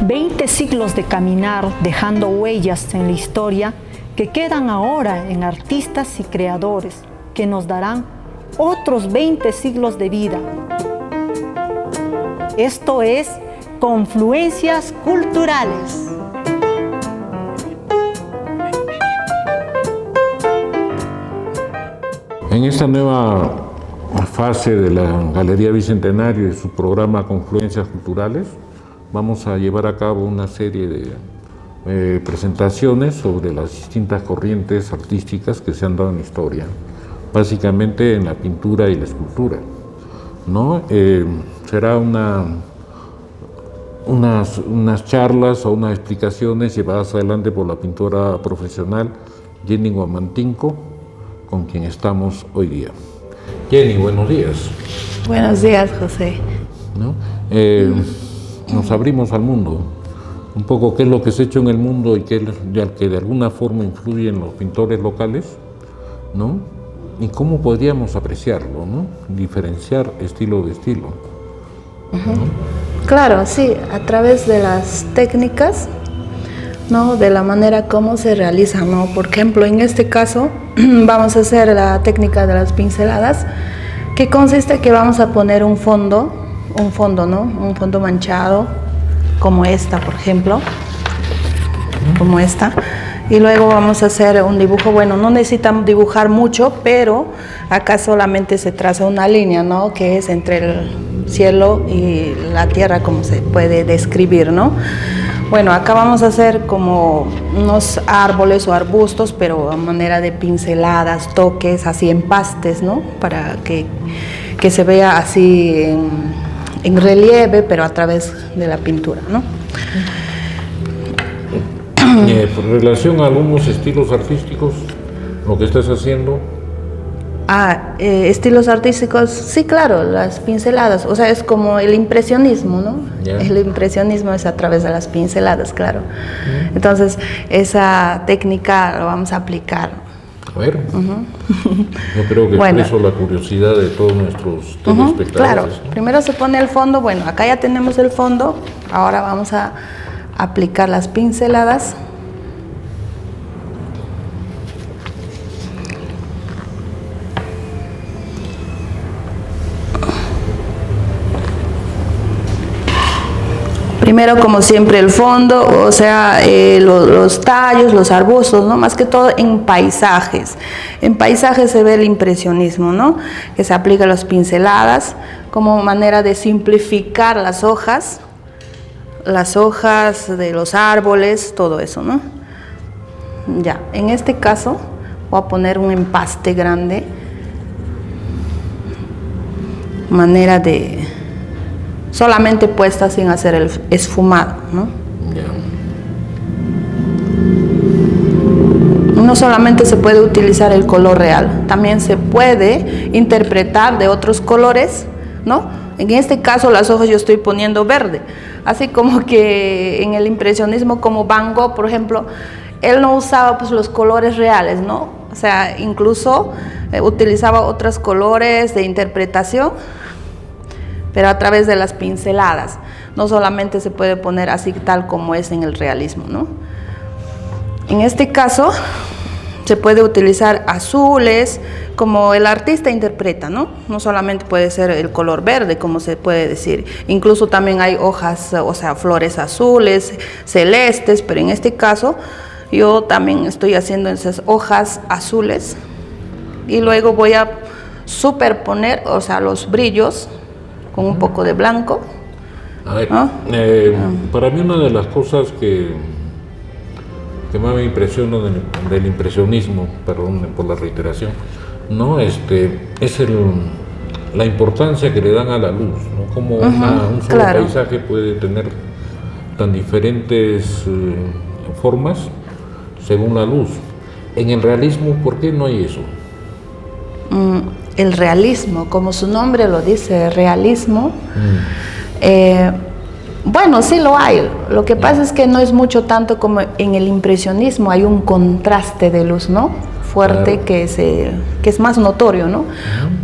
20 siglos de caminar dejando huellas en la historia que quedan ahora en artistas y creadores que nos darán otros 20 siglos de vida. Esto es Confluencias Culturales. En esta nueva fase de la Galería Bicentenario y su programa Confluencias Culturales, vamos a llevar a cabo una serie de presentaciones sobre las distintas corrientes artísticas que se han dado en la historia, básicamente en la pintura y la escultura, ¿no? Será unas charlas o unas explicaciones llevadas adelante por la pintora profesional Jenny Guamantinco, con quien estamos hoy día. Jenny, buenos días. Buenos días, José. ¿No? Nos abrimos al mundo, un poco qué es lo que se ha hecho en el mundo y que de alguna forma influye en los pintores locales, ¿no? Y cómo podríamos apreciarlo, ¿no? Diferenciar estilo de estilo. ¿No? Claro, sí, a través de las técnicas, ¿no? De la manera como se realiza, ¿no? Por ejemplo, en este caso vamos a hacer la técnica de las pinceladas, que consiste que vamos a poner un fondo, ¿no? Un fondo manchado, como esta, por ejemplo, como esta. Y luego vamos a hacer un dibujo, bueno, no necesitamos dibujar mucho, pero acá solamente se traza una línea, ¿no? Que es entre el cielo y la tierra, como se puede describir, ¿no? Bueno, acá vamos a hacer como unos árboles o arbustos, pero a manera de pinceladas, toques, así empastes, ¿no? Para que se vea así en relieve, pero a través de la pintura, ¿no? Por relación a algunos estilos artísticos, lo que estás haciendo. Estilos artísticos, sí, claro, las pinceladas, o sea, es como el impresionismo, ¿no? Yeah. El impresionismo es a través de las pinceladas, claro. Entonces, esa técnica la vamos a aplicar. A ver, yo creo que expreso la curiosidad de todos nuestros telespectadores. Claro, ¿no? Primero se pone el fondo, bueno, acá ya tenemos el fondo, ahora vamos a aplicar las pinceladas. Primero, como siempre, el fondo, o sea, los tallos, los arbustos, ¿no? Más que todo en paisajes. En paisajes se ve el impresionismo, ¿no? Que se aplica las pinceladas como manera de simplificar las hojas de los árboles, todo eso, ¿no? Ya, en este caso voy a poner un empaste grande, manera de solamente puesta sin hacer el esfumado, ¿no? Yeah. No solamente se puede utilizar el color real, también se puede interpretar de otros colores, ¿no? En este caso las hojas yo estoy poniendo verde, así como que en el impresionismo, como Van Gogh, por ejemplo, él no usaba pues los colores reales, ¿no? O sea, incluso utilizaba otros colores de interpretación, pero a través de las pinceladas. No solamente se puede poner así tal como es en el realismo, ¿no? En este caso se puede utilizar azules, como el artista interpreta, ¿no? No solamente puede ser el color verde, como se puede decir. Incluso también hay hojas, o sea, flores azules, celestes, pero en este caso yo también estoy haciendo esas hojas azules y luego voy a superponer, o sea, los brillos con un poco de blanco. A ver, para mí una de las cosas que más me impresiona del impresionismo, perdón por la reiteración, ¿no? Es la importancia que le dan a la luz, ¿no? Como un solo paisaje puede tener tan diferentes formas según la luz. En el realismo, ¿por qué no hay eso? El realismo, como su nombre lo dice, realismo, bueno, sí lo hay. Lo que pasa es que no es mucho tanto como en el impresionismo, hay un contraste de luz, ¿no? Fuerte, claro, que es más notorio, ¿no?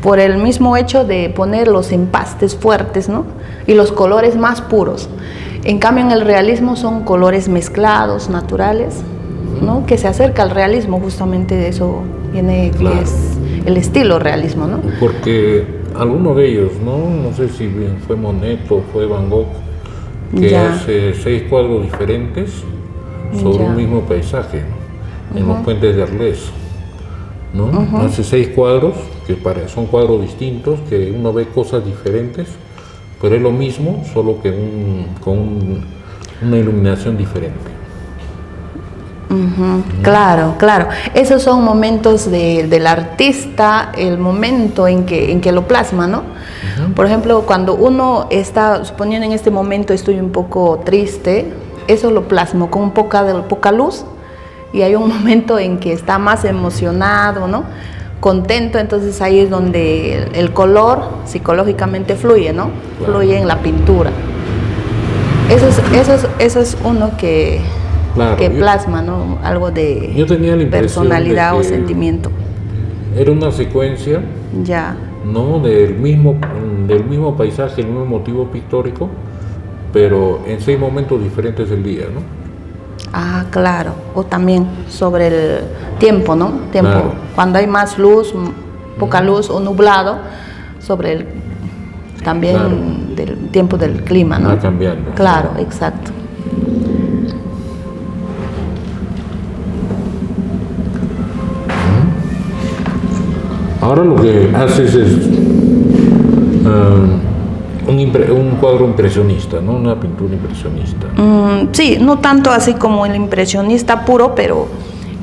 Por el mismo hecho de poner los empastes fuertes, ¿no? Y los colores más puros. En cambio, en el realismo son colores mezclados, naturales, ¿no? Que se acerca al realismo, justamente de eso viene, claro, que es el estilo realismo, ¿no? Porque alguno de ellos, no sé si fue Monet o fue Van Gogh, que hace 6 cuadros diferentes sobre un mismo paisaje, ¿no? En los puentes de Arles, ¿no? Hace 6 cuadros, que son cuadros distintos, que uno ve cosas diferentes, pero es lo mismo, solo que con una iluminación diferente. Claro, claro. Esos son momentos del artista, el momento en que lo plasma, ¿no? Por ejemplo, cuando uno está, suponiendo en este momento estoy un poco triste, eso lo plasmo con poca luz, y hay un momento en que está más emocionado, ¿no? Contento, entonces ahí es donde el color psicológicamente fluye, ¿no? Claro. Fluye en la pintura. Eso es uno que, claro, que plasma, ¿no? Algo de yo tenía la personalidad o sentimiento. Era una secuencia, ¿no? del mismo paisaje, el mismo motivo pictórico, pero en 6 momentos diferentes del día, ¿no? Ah, claro. O también sobre el tiempo, ¿no? Tiempo. Claro. Cuando hay más luz, poca luz o nublado, sobre el también, claro, del tiempo del clima, ¿no? Va cambiando. Claro, exacto. Ahora lo que haces es un cuadro impresionista, ¿no? Una pintura impresionista. Sí, no tanto así como el impresionista puro, pero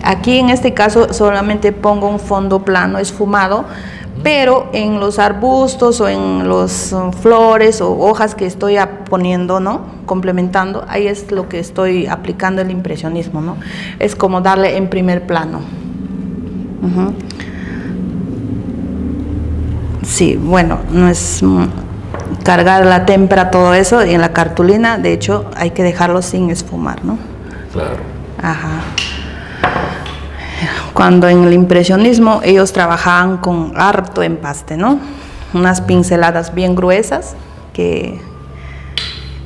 aquí en este caso solamente pongo un fondo plano esfumado, pero en los arbustos o en los flores o hojas que estoy poniendo, ¿no? Complementando, ahí es lo que estoy aplicando el impresionismo, ¿no? Es como darle en primer plano. Sí, bueno, no es cargar la témpera, todo eso, y en la cartulina, de hecho, hay que dejarlo sin esfumar, ¿no? Claro. Ajá. Cuando en el impresionismo ellos trabajaban con harto empaste, ¿no? Unas pinceladas bien gruesas que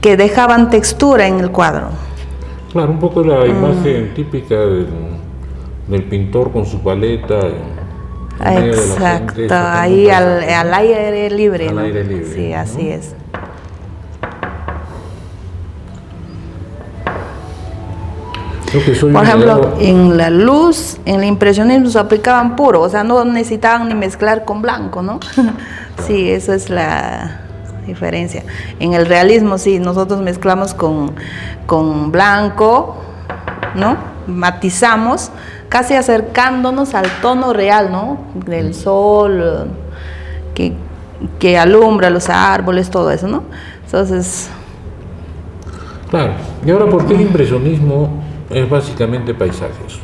dejaban textura en el cuadro. Claro, un poco la imagen típica del pintor con su paleta. Exacto, ahí al aire libre. Al aire libre. Sí, así es. Por ejemplo, en la luz, en el impresionismo se aplicaban puro, o sea, no necesitaban ni mezclar con blanco, ¿no? Sí, esa es la diferencia. En el realismo, sí, nosotros mezclamos con blanco, ¿no? Matizamos, casi acercándonos al tono real, ¿no? Del sol, que alumbra los árboles, todo eso, ¿no? Entonces... Claro, y ahora, ¿por qué el impresionismo es básicamente paisajes?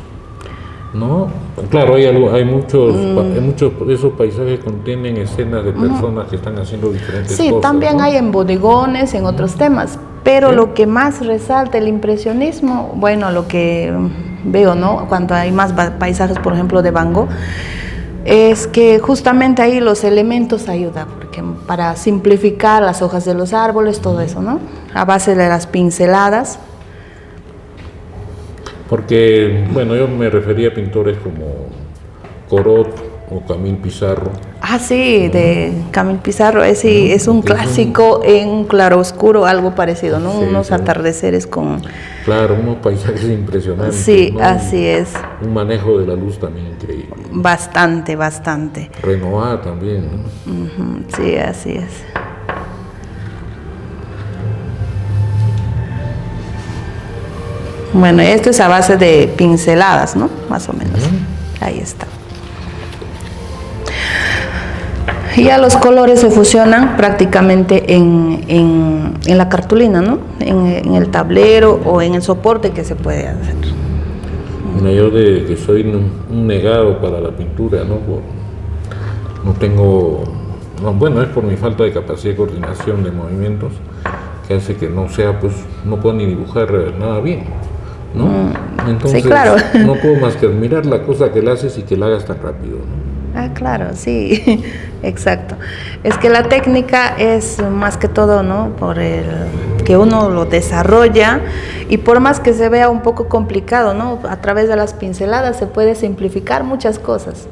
¿No? Claro, hay muchos de esos paisajes contienen escenas de personas que están haciendo diferentes cosas. Sí, también, ¿no? Hay en bodegones, en otros temas, pero ¿sí? Lo que más resalta el impresionismo, bueno, lo que veo, ¿no? Cuando hay más paisajes, por ejemplo, de Van Gogh, es que justamente ahí los elementos ayudan, porque para simplificar las hojas de los árboles, todo eso, ¿no? A base de las pinceladas. Porque, bueno, yo me refería a pintores como Corot o Camille Pissarro. Ah, sí, de Camille Pissarro, es un clásico en claroscuro, algo parecido, ¿no? Sí, unos atardeceres con... Claro, unos paisajes impresionantes. Sí, ¿no? Así es. Un manejo de la luz también increíble. Bastante. Renoir también, ¿no? Sí, así es. Bueno, esto es a base de pinceladas, ¿no? Más o menos. Ahí está. Y ya los colores se fusionan prácticamente en la cartulina, ¿no? En el tablero o en el soporte que se puede hacer. Bueno, yo de que soy un negado para la pintura, ¿no? No tengo... Bueno, es por mi falta de capacidad de coordinación de movimientos que hace que no puedo ni dibujar nada bien, ¿no? Entonces, sí, claro. No puedo más que admirar la cosa que la haces y que la hagas tan rápido, ¿no? Ah, claro, sí, exacto. Es que la técnica es más que todo, ¿no? Que que uno lo desarrolla, y por más que se vea un poco complicado, ¿no? A través de las pinceladas se puede simplificar muchas cosas.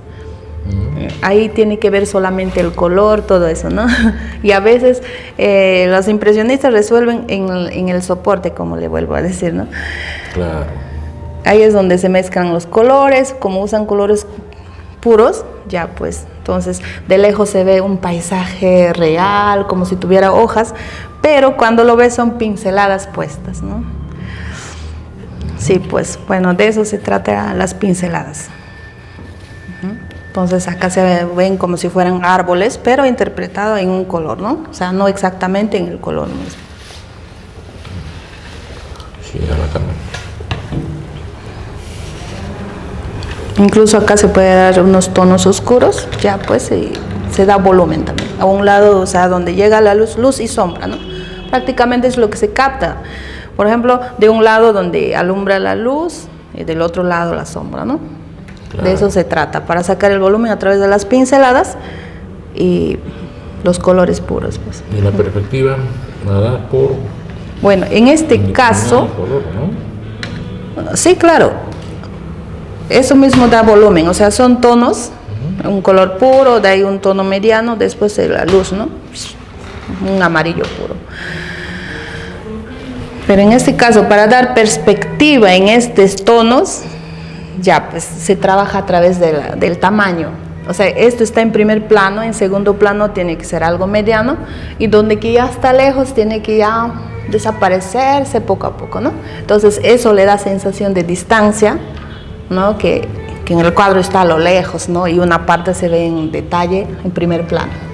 Ahí tiene que ver solamente el color, todo eso, ¿no? Y a veces los impresionistas resuelven en el soporte, como le vuelvo a decir, ¿no? Claro. Ahí es donde se mezclan los colores, como usan colores puros, ya pues, entonces de lejos se ve un paisaje real, como si tuviera hojas, pero cuando lo ves son pinceladas puestas, ¿no? Sí, pues, bueno, de eso se trata las pinceladas. Entonces acá se ven como si fueran árboles, pero interpretado en un color, ¿no? O sea, no exactamente en el color mismo. Sí, acá. Incluso acá se puede dar unos tonos oscuros, ya pues se da volumen también. A un lado, o sea, donde llega la luz, luz y sombra, ¿no? Prácticamente es lo que se capta. Por ejemplo, de un lado donde alumbra la luz y del otro lado la sombra, ¿no? Claro. De eso se trata, para sacar el volumen a través de las pinceladas y los colores puros, pues. Y la perspectiva nada por... Bueno, en este caso... color, ¿no? Sí, claro. Eso mismo da volumen, o sea, son tonos, un color puro, de ahí un tono mediano, después de la luz, ¿no? Un amarillo puro. Pero en este caso, para dar perspectiva en estos tonos, ya pues se trabaja a través del tamaño. O sea, esto está en primer plano, en segundo plano tiene que ser algo mediano, y donde que ya está lejos tiene que ya desaparecerse poco a poco, ¿no? Entonces eso le da sensación de distancia, ¿no? Que en el cuadro está a lo lejos, ¿no? Y una parte se ve en detalle en primer plano.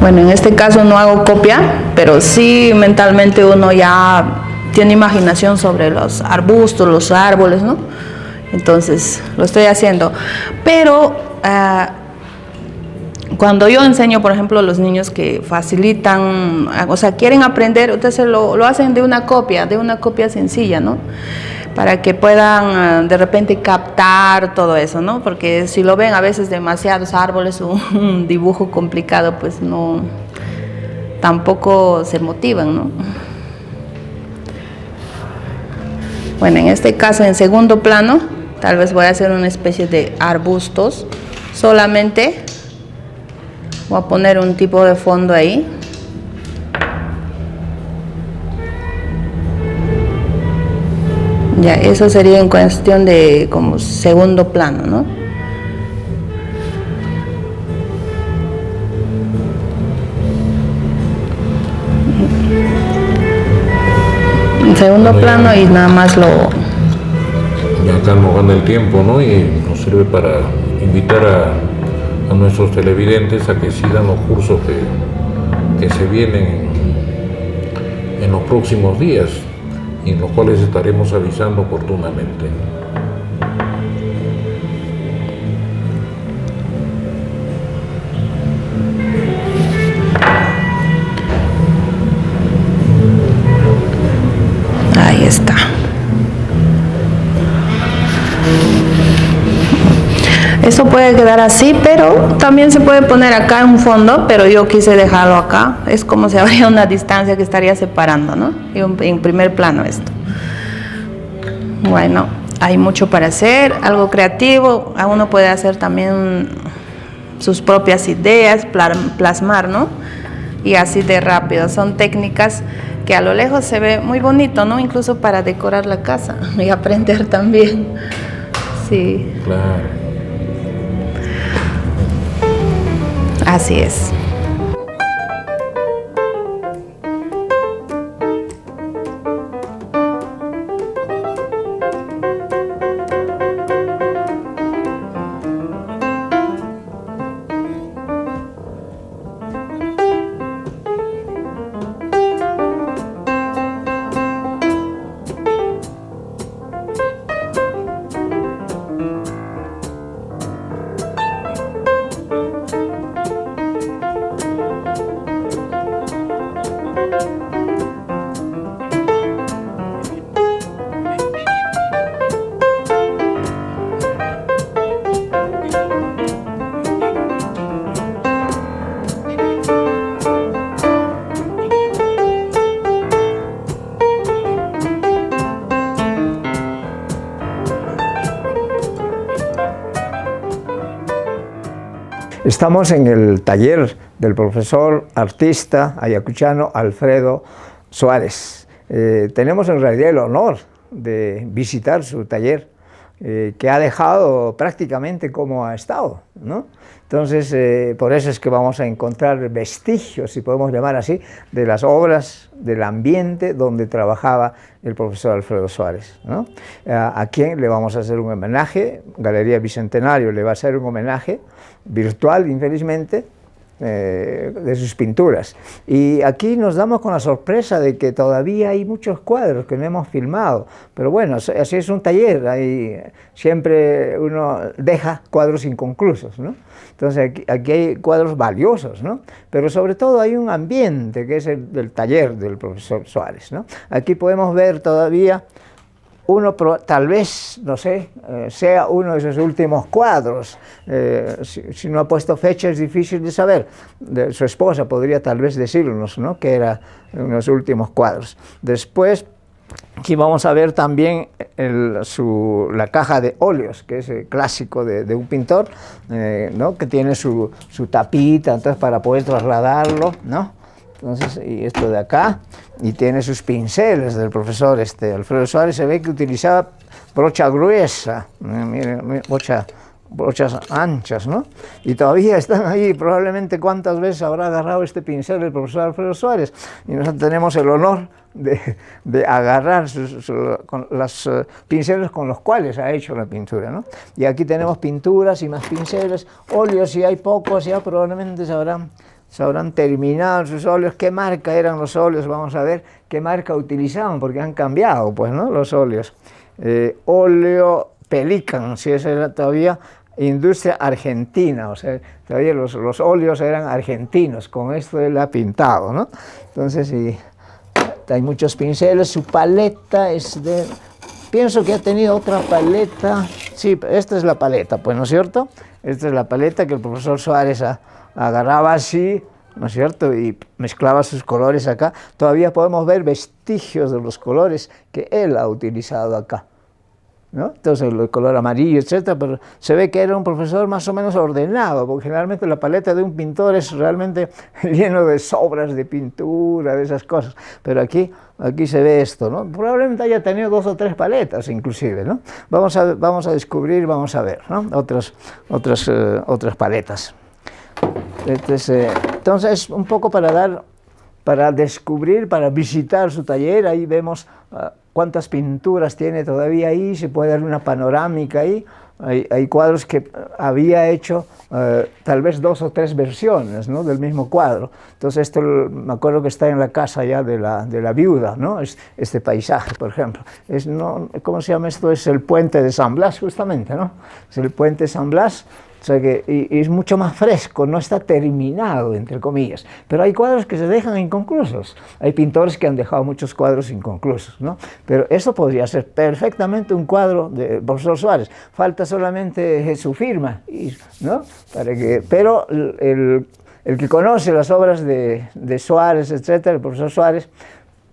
Bueno, en este caso no hago copia, pero sí mentalmente uno ya tiene imaginación sobre los arbustos, los árboles, ¿no? Entonces lo estoy haciendo. Pero cuando yo enseño, por ejemplo, a los niños que facilitan, o sea, quieren aprender, entonces lo hacen de una copia sencilla, ¿no? Para que puedan de repente captar todo eso, ¿no? Porque si lo ven a veces demasiados árboles o un dibujo complicado, pues no, tampoco se motivan, ¿no? Bueno, en este caso, en segundo plano, tal vez voy a hacer una especie de arbustos, solamente voy a poner un tipo de fondo ahí. Ya, eso sería en cuestión de como segundo plano, ¿no? En segundo plano y nada más lo... Ya acá nos gana el tiempo, ¿no? Y nos sirve para invitar a nuestros televidentes a que sigan los cursos que se vienen en los próximos días, y en los cuales estaremos avisando oportunamente. Ahí está. Eso puede quedar así, pero también se puede poner acá en un fondo, pero yo quise dejarlo acá. Es como si habría una distancia que estaría separando, ¿no? En primer plano esto. Bueno, hay mucho para hacer, algo creativo. Uno puede hacer también sus propias ideas, plasmar, ¿no? Y así de rápido. Son técnicas que a lo lejos se ve muy bonito, ¿no? Incluso para decorar la casa y aprender también. Sí. Claro. Así es. Estamos en el taller del profesor artista ayacuchano Alfredo Suárez. Tenemos en realidad el honor de visitar su taller, que ha dejado prácticamente como ha estado, ¿no? Entonces, por eso es que vamos a encontrar vestigios, si podemos llamar así, de las obras, del ambiente donde trabajaba el profesor Alfredo Suárez, ¿no? A quien le vamos a hacer un homenaje. Galería Bicentenario le va a hacer un homenaje virtual, infelizmente, de sus pinturas. Y aquí nos damos con la sorpresa de que todavía hay muchos cuadros que no hemos filmado, pero bueno, así es un taller, ahí siempre uno deja cuadros inconclusos, ¿no? Entonces aquí hay cuadros valiosos, ¿no? Pero sobre todo hay un ambiente que es el del taller del profesor Suárez, ¿no? Aquí podemos ver todavía uno, tal vez, no sé, sea uno de sus últimos cuadros. Si no ha puesto fecha es difícil de saber. Su esposa podría tal vez decirnos, ¿no?, que era uno de los últimos cuadros. Después, aquí vamos a ver también la caja de óleos, que es el clásico de un pintor, ¿no?, que tiene su tapita, entonces para poder trasladarlo, ¿no? Entonces, y esto de acá, y tiene sus pinceles del profesor Alfredo Suárez. Se ve que utilizaba brocha gruesa, miren, brochas anchas, ¿no? Y todavía están ahí, probablemente cuántas veces habrá agarrado este pincel el profesor Alfredo Suárez, y nosotros tenemos el honor de agarrar los pinceles con los cuales ha hecho la pintura, ¿no? Y aquí tenemos pinturas y más pinceles, óleos, si hay pocos, ya probablemente se habrán terminado sus óleos. ¿Qué marca eran los óleos? Vamos a ver qué marca utilizaban, porque han cambiado, pues, ¿no?, los óleos. Óleo Pelican, si esa era todavía industria argentina, o sea, todavía los óleos eran argentinos, con esto él ha pintado, ¿no? Entonces, hay muchos pinceles. Su paleta es de... Pienso que ha tenido otra paleta. Sí, esta es la paleta, pues, ¿no es cierto? Esta es la paleta que el profesor Suárez agarraba así, ¿no es cierto?, y mezclaba sus colores acá. Todavía podemos ver vestigios de los colores que él ha utilizado acá, ¿no? Entonces el color amarillo, etcétera, pero se ve que era un profesor más o menos ordenado, porque generalmente la paleta de un pintor es realmente lleno de sobras de pintura, de esas cosas, pero aquí se ve esto, ¿no? Probablemente haya tenido 2 o 3 paletas inclusive, ¿no? Vamos a descubrir, vamos a ver, ¿no?, otras paletas. Entonces, un poco para descubrir, para visitar su taller. Ahí vemos cuántas pinturas tiene todavía ahí, se puede dar una panorámica ahí. Hay cuadros que había hecho tal vez 2 o 3 versiones, ¿no?, del mismo cuadro. Entonces esto me acuerdo que está en la casa ya de la viuda, ¿no?, este paisaje, por ejemplo. ¿Cómo se llama esto? Es el puente de San Blas, justamente, ¿no? Es el puente de San Blas. O sea que y es mucho más fresco, no está terminado, entre comillas, pero hay cuadros que se dejan inconclusos. Hay pintores que han dejado muchos cuadros inconclusos, ¿no? Pero eso podría ser perfectamente un cuadro del profesor Suárez. Falta solamente su firma, ¿no? Pero el que conoce las obras de Suárez, etcétera, el profesor Suárez,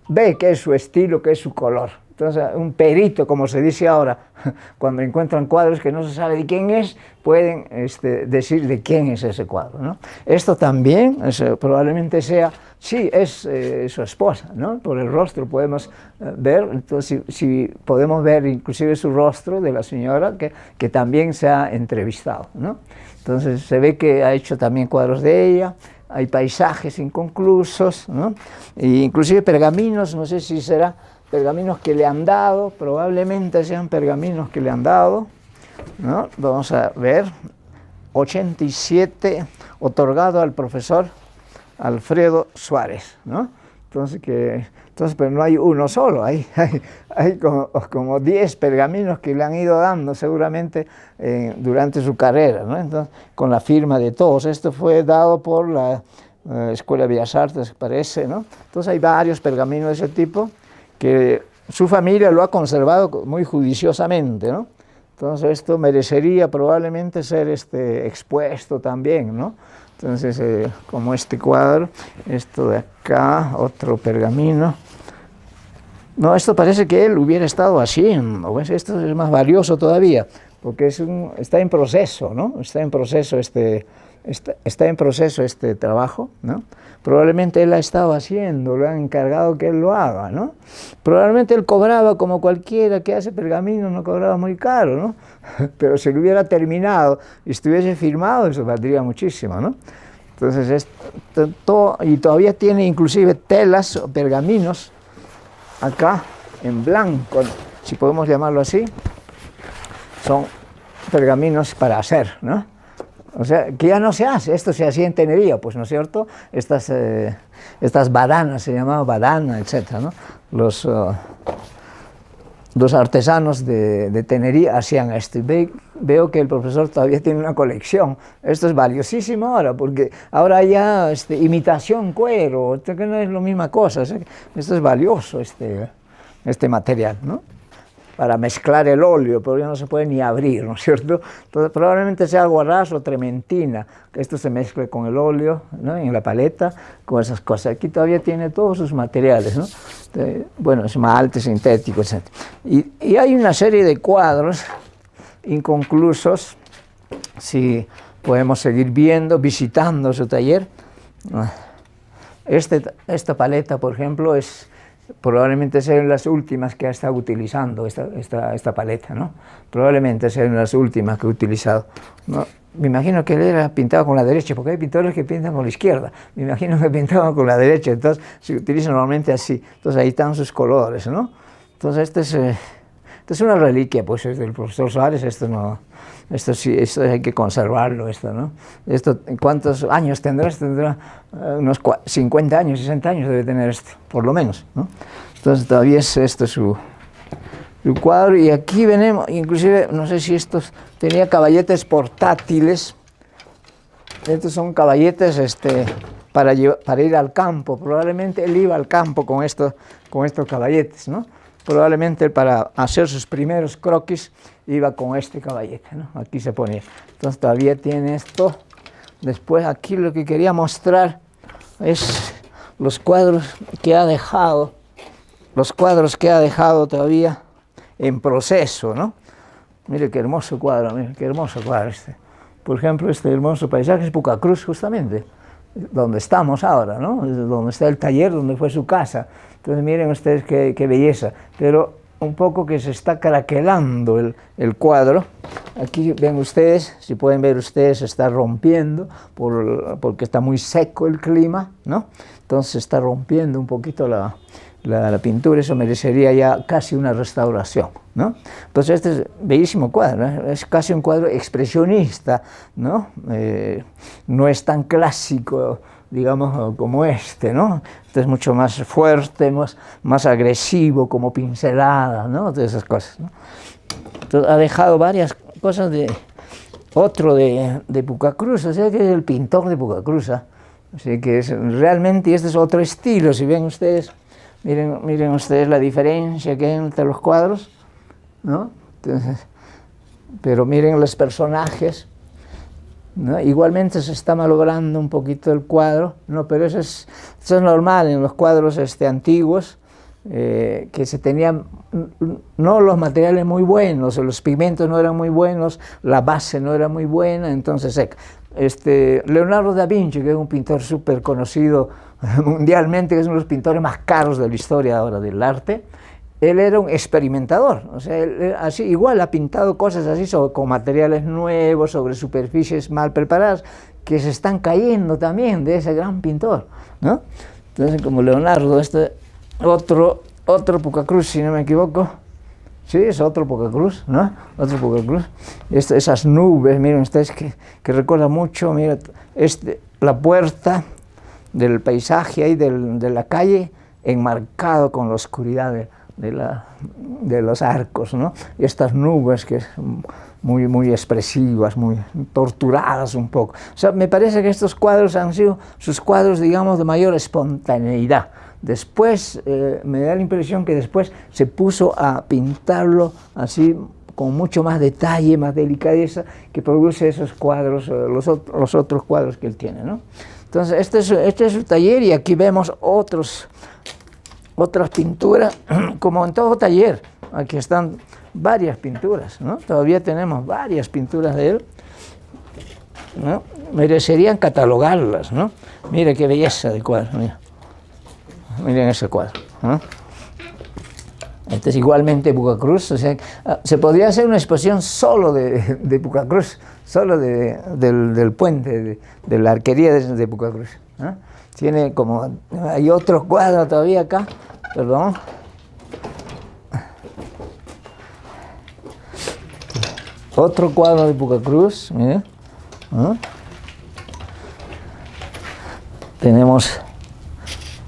ve que es su estilo, que es su color. Entonces, un perito, como se dice ahora, cuando encuentran cuadros que no se sabe de quién es, pueden decir de quién es ese cuadro, ¿no? Esto también probablemente sea, sí, es su esposa, ¿no? Por el rostro podemos ver. Entonces, si podemos ver inclusive su rostro de la señora que también se ha entrevistado, ¿no? Entonces, se ve que ha hecho también cuadros de ella. Hay paisajes inconclusos, ¿no? E inclusive pergaminos, no sé si será pergaminos que le han dado, probablemente sean pergaminos que le han dado, ¿no? Vamos a ver, 87 otorgado al profesor Alfredo Suárez, ¿no? Entonces, pero no hay uno solo, hay como 10 pergaminos que le han ido dando seguramente durante su carrera, ¿no? Entonces, con la firma de todos. Esto fue dado por la Escuela de Bellas Artes, parece, ¿no? Entonces hay varios pergaminos de ese tipo que su familia lo ha conservado muy judiciosamente, ¿no? Entonces esto merecería probablemente ser expuesto también, ¿no? Entonces, como este cuadro, esto de acá, otro pergamino. No, esto parece que él hubiera estado haciendo, ¿ves? Esto es más valioso todavía, porque está en proceso, ¿no? Está en proceso está en proceso este trabajo, ¿no? Probablemente él ha estado haciendo, lo han encargado que él lo haga, ¿no? Probablemente él cobraba como cualquiera que hace pergamino, no cobraba muy caro, ¿no? Pero si lo hubiera terminado y estuviese firmado, eso valdría muchísimo, ¿no? Entonces, y todavía tiene inclusive telas o pergaminos acá en blanco, si podemos llamarlo así, son pergaminos para hacer, ¿no? O sea, que ya no se hace, esto se hacía en tenería, pues, ¿no es cierto? Estas badanas, se llamaban badana, etc., ¿no? Los artesanos de tenería hacían esto. Y veo que el profesor todavía tiene una colección. Esto es valiosísimo ahora, porque ahora ya imitación cuero, que no es la misma cosa. Esto es valioso, este material, ¿no? Para mezclar el óleo, pero ya no se puede ni abrir, ¿no es cierto? Entonces, probablemente sea guarraz o trementina, que esto se mezcle con el óleo, ¿no? En la paleta, con esas cosas. Aquí todavía tiene todos sus materiales, ¿no? Bueno, esmalte sintético, etc. Y hay una serie de cuadros inconclusos, si podemos seguir viendo, visitando su taller. Esta paleta, por ejemplo, probablemente sean las últimas que ha estado utilizando esta paleta, ¿no? Probablemente sean las últimas que ha utilizado, ¿no? Me imagino que él era pintado con la derecha, porque hay pintores que pintan con la izquierda. Me imagino que pintaban con la derecha, entonces se utiliza normalmente así. Entonces ahí están sus colores, ¿no? Entonces esta es una reliquia, pues, es del profesor Suárez. Esto sí, esto hay que conservarlo, ¿no? ¿Cuántos años tendrá? Tendrá unos 50 años, 60 años debe tener esto, por lo menos, ¿no? Entonces todavía es su cuadro, y aquí venimos, inclusive, no sé si estos, tenía caballetes portátiles. Estos son caballetes para ir al campo. Probablemente él iba al campo con estos caballetes, ¿no? Probablemente para hacer sus primeros croquis iba con este caballete, ¿no? Aquí se ponía. Entonces todavía tiene esto. Después aquí lo que quería mostrar es los cuadros que ha dejado todavía en proceso, ¿no? Mire qué hermoso cuadro, mire qué hermoso cuadro este. Por ejemplo, este hermoso paisaje es Pucacruz, justamente, donde estamos ahora, ¿no? Donde está el taller, donde fue su casa. Entonces miren ustedes qué belleza, pero un poco que se está craquelando el cuadro. Aquí ven ustedes, si pueden ver ustedes, se está rompiendo porque está muy seco el clima, ¿no? Entonces se está rompiendo un poquito la pintura. Eso merecería ya casi una restauración, ¿no? Entonces este es bellísimo cuadro, ¿eh? Es casi un cuadro expresionista, ¿no? No es tan clásico, digamos, como ¿no? Este es mucho más fuerte, más agresivo, como pincelada, ¿no? Todas esas cosas, ¿no? Entonces, ha dejado varias cosas de Pucacruz, o sea que es el pintor de Pucacruz, ¿eh? Así que realmente este es otro estilo. Si ven ustedes, miren ustedes la diferencia que hay entre los cuadros, ¿no? Entonces, pero miren los personajes, ¿no? Igualmente se está malogrando un poquito el cuadro, ¿no? Pero eso es normal en los cuadros antiguos, que se tenían no los materiales muy buenos, los pigmentos no eran muy buenos, la base no era muy buena. Entonces Leonardo da Vinci, que es un pintor súper conocido mundialmente, que es uno de los pintores más caros de la historia ahora del arte, él era un experimentador. O sea, él así igual ha pintado cosas así con materiales nuevos, sobre superficies mal preparadas, que se están cayendo también de ese gran pintor, ¿no? Entonces, como Leonardo, otro Pucacruz, si no me equivoco. Sí, es otro Pucacruz, ¿no? Otro Pucacruz. Esas nubes, miren ustedes, que recuerda mucho, mira, la puerta del paisaje ahí de la calle, enmarcado con la oscuridad de los arcos, ¿no? Y estas nubes que muy expresivas, muy torturadas un poco. O sea, me parece que estos cuadros han sido sus cuadros, digamos, de mayor espontaneidad. Después, me da la impresión que después se puso a pintarlo así, con mucho más detalle, más delicadeza, que produce esos cuadros, los otros cuadros que él tiene, ¿no? Entonces, este es su taller, y aquí vemos otras pinturas, como en todo taller. Aquí están varias pinturas, ¿no? Todavía tenemos varias pinturas de él, ¿no? merecerían catalogarlas, ¿no? Mire qué belleza de cuadro, mira. Miren ese cuadro, ¿no? Este es igualmente Pucacruz, o sea, se podría hacer una exposición solo de Pucacruz, solo del puente, de la arquería de Pucacruz, ¿no? Tiene como, hay otro cuadro todavía acá, perdón. Otro cuadro de Pucacruz, miren, ¿no? Tenemos,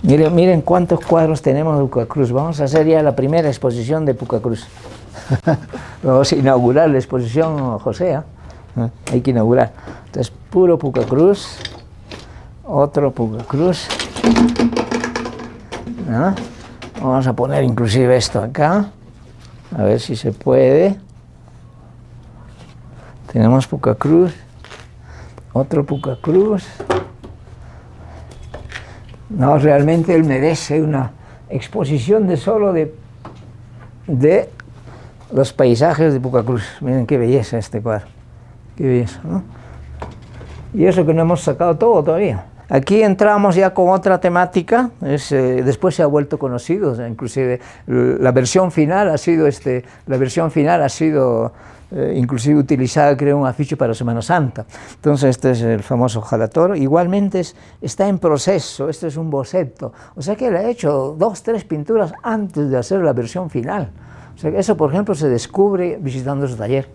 miren cuántos cuadros tenemos de Pucacruz. Vamos a hacer ya la primera exposición de Pucacruz. Vamos a inaugurar la exposición, José, ¿eh? Hay que inaugurar. Entonces, puro Pucacruz, otro Pucacruz, ¿no? Vamos a poner inclusive esto acá, a ver si se puede. Tenemos Pucacruz, otro Pucacruz. No, realmente él merece una exposición de solo de los paisajes de Pucacruz. Miren qué belleza este cuadro, qué belleza, ¿no? Y eso que no hemos sacado todo todavía. Aquí entramos ya con otra temática, después se ha vuelto conocido, o sea, inclusive la versión final ha sido, inclusive utilizada, creo, un afiche para Semana Santa. Entonces este es el famoso Jalatoro. Igualmente está en proceso, este es un boceto, o sea que él ha hecho 2 o 3 pinturas antes de hacer la versión final. O sea que eso, por ejemplo, se descubre visitando su taller,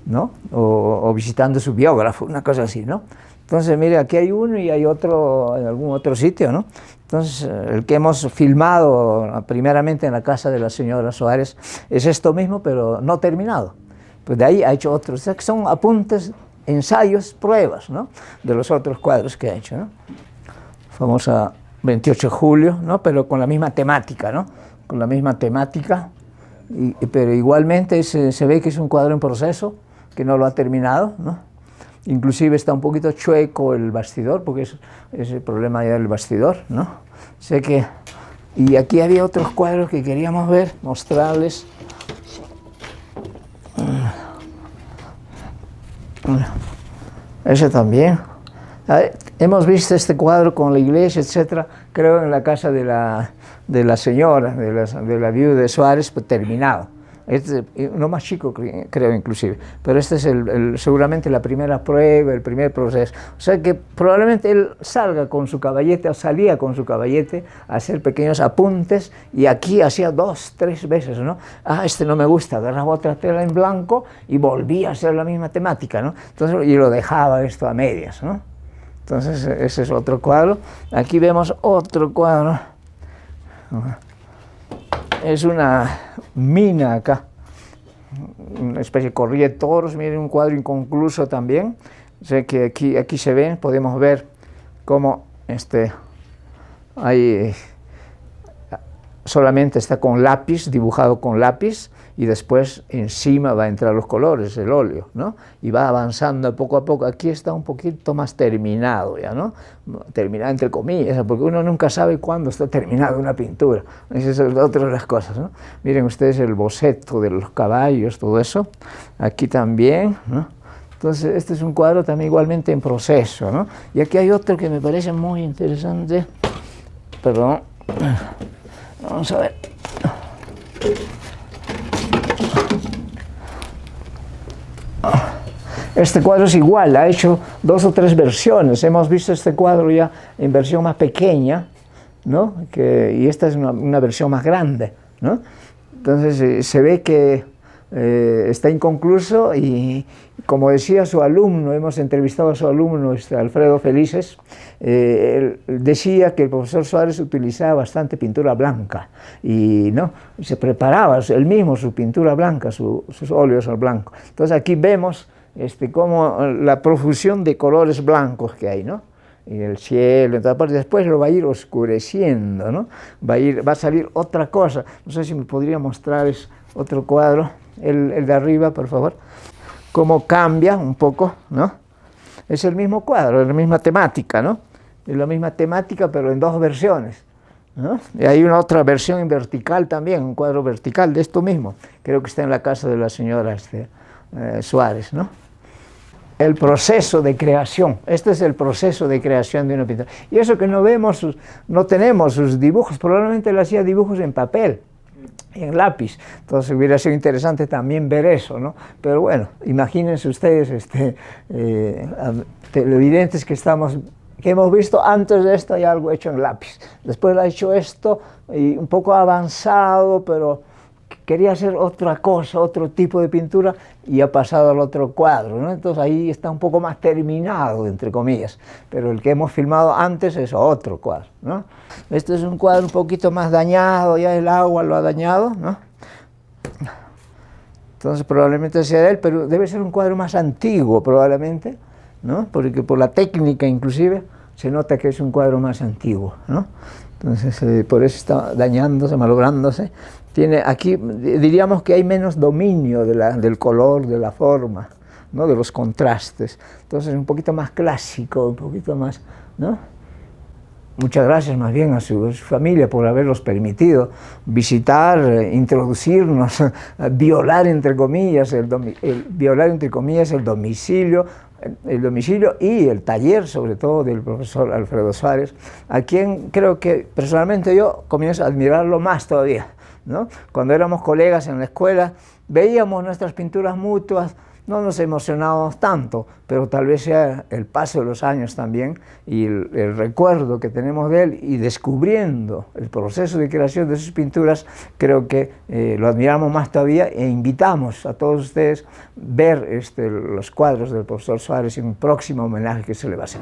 ¿no? O visitando su biógrafo, una cosa así, ¿no? Entonces, mire, aquí hay uno y hay otro en algún otro sitio, ¿no? Entonces, el que hemos filmado primeramente en la casa de la señora Suárez es esto mismo, pero no terminado. Pues de ahí ha hecho otros, o sea, que son apuntes, ensayos, pruebas, ¿no? De los otros cuadros que ha hecho, ¿no? Famosa 28 de julio, ¿no? Pero con la misma temática, ¿no? Con la misma temática, pero igualmente se ve que es un cuadro en proceso, que no lo ha terminado, ¿no? Inclusive está un poquito chueco el bastidor, porque es el problema ya del bastidor, ¿no? Sé que, y aquí había otros cuadros que queríamos ver, mostrarles. Ese también. Hemos visto este cuadro con la iglesia, etcétera, creo en la casa de la señora, de la viuda de Suárez, pues terminado. Este es uno más chico, creo, inclusive, pero este es seguramente la primera prueba, el primer proceso. O sea que probablemente él salga con su caballete, o salía con su caballete a hacer pequeños apuntes, y aquí hacía 2 o 3 veces, ¿no? Este no me gusta, agarraba otra tela en blanco y volvía a hacer la misma temática, ¿no? Entonces, y lo dejaba esto a medias, ¿no? Entonces, ese es otro cuadro. Aquí vemos otro cuadro. Es una mina acá, una especie de corrida de toros, miren, un cuadro inconcluso también. O sea que aquí se ven, podemos ver cómo solamente está con lápiz, dibujado con lápiz, y después encima va a entrar los colores, el óleo, ¿no? Y va avanzando poco a poco. Aquí está un poquito más terminado ya, ¿no? Terminado entre comillas, porque uno nunca sabe cuándo está terminada una pintura. Esas son otras de las cosas, ¿no? Miren ustedes el boceto de los caballos, todo eso. Aquí también, ¿no? Entonces, este es un cuadro también igualmente en proceso, ¿no? Y aquí hay otro que me parece muy interesante. Perdón. Vamos a ver. Este cuadro es igual, ha hecho 2 o 3 versiones. Hemos visto este cuadro ya en versión más pequeña, ¿no? Y esta es una versión más grande, ¿no? Entonces se ve que está inconcluso, y como decía su alumno, hemos entrevistado a su alumno, Alfredo Felices, él decía que el profesor Suárez utilizaba bastante pintura blanca, y ¿no? Se preparaba él mismo su pintura blanca, sus óleos al blanco. Entonces aquí vemos como la profusión de colores blancos que hay, ¿no? Y el cielo, en toda parte. Después lo va a ir oscureciendo, ¿no? Va a salir otra cosa. No sé si me podría mostrar otro cuadro, el de arriba, por favor. Cómo cambia un poco, ¿no? Es el mismo cuadro, es la misma temática, ¿no? Es la misma temática, pero en 2 versiones, ¿no? Y hay una otra versión en vertical también, un cuadro vertical de esto mismo. Creo que está en la casa de la señora Suárez, ¿no? el proceso de creación. Este es el proceso de creación de una pintura. Y eso que no vemos, no tenemos sus dibujos, probablemente él hacía dibujos en papel, en lápiz. Entonces hubiera sido interesante también ver eso, ¿no? Pero bueno, imagínense ustedes, televidentes que hemos visto antes de esto hay algo hecho en lápiz. Después ha hecho esto y un poco avanzado, pero quería hacer otra cosa, otro tipo de pintura y ha pasado al otro cuadro, ¿no? Entonces ahí está un poco más terminado, entre comillas, pero el que hemos filmado antes es otro cuadro, ¿no? Este es un cuadro un poquito más dañado, ya el agua lo ha dañado, ¿no? Entonces probablemente sea de él, pero debe ser un cuadro más antiguo probablemente, ¿no? Porque por la técnica inclusive se nota que es un cuadro más antiguo, ¿no? Entonces por eso está dañándose, malográndose. Tiene aquí, diríamos que hay menos dominio del color, de la forma, ¿no? De los contrastes. Entonces un poquito más clásico, un poquito más, ¿no? Muchas gracias más bien a su familia por haberlos permitido visitar, introducirnos, violar entre comillas el domicilio y el taller, sobre todo del profesor Alfredo Suárez, a quien creo que personalmente yo comienzo a admirarlo más todavía, ¿no? Cuando éramos colegas en la escuela, veíamos nuestras pinturas mutuas, no nos emocionábamos tanto, pero tal vez sea el paso de los años también y el recuerdo que tenemos de él y descubriendo el proceso de creación de sus pinturas, creo que lo admiramos más todavía e invitamos a todos ustedes ver los cuadros del profesor Suárez en un próximo homenaje que se le va a hacer.